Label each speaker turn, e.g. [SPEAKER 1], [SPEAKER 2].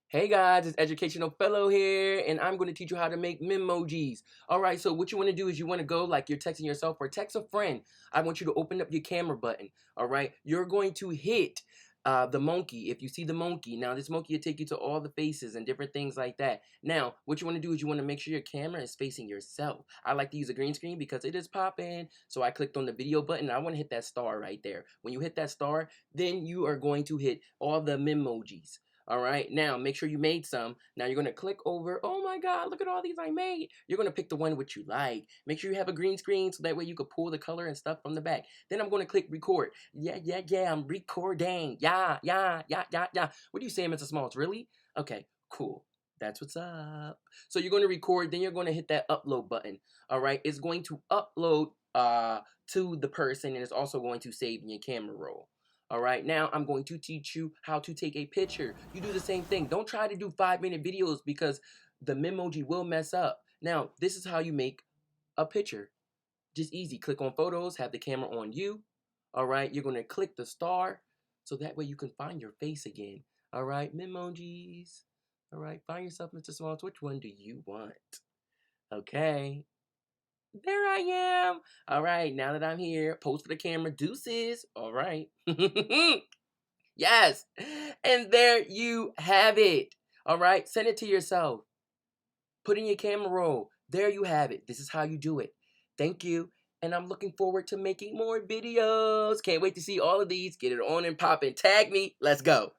[SPEAKER 1] Hey guys, it's Educational Fellow here, and I'm going to teach you how to make memojis. All right, so what you want to do is you want to go like you're texting yourself or text a friend. I want you to open up your camera button. All right, you're going to hit the monkey. If you see the monkey, now this monkey will take you to all the faces and different things like that. Now, what you want to do is you want to make sure your camera is facing yourself. I like to use a green screen because it is popping. So I clicked on the video button. I want to hit that star right there. When you hit that star, then you are going to hit all the memojis. All right, now make sure you made some. Now you're gonna click over. Oh my God, look at all these I made. You're gonna pick the one which you like. Make sure you have a green screen so that way you can pull the color and stuff from the back. Then I'm gonna click record. Yeah, I'm recording. Yeah. What do you say, Mr. Smalls? Really? Okay, cool. That's what's up. So you're gonna record, then you're gonna hit that upload button. All right, it's going to upload to the person, and it's also going to save in your camera roll. All right, now I'm going to teach you how to take a picture. You do the same thing. Don't try to do 5-minute videos because the memoji will mess up. Now, this is how you make a picture. Just easy. Click on photos, have the camera on you. All right, you're going to click the star so that way you can find your face again. All right, memojis. All right, find yourself, Mr. Smalls. Which one do you want? Okay. There I am. All right, now that I'm here, pose for the camera. Deuces. All right. Yes. And there you have it. All right. Send it to yourself. Put in your camera roll. There you have it. This is how you do it. Thank you. And I'm looking forward to making more videos. Can't wait to see all of these. Get it on and popping. Tag me. Let's go.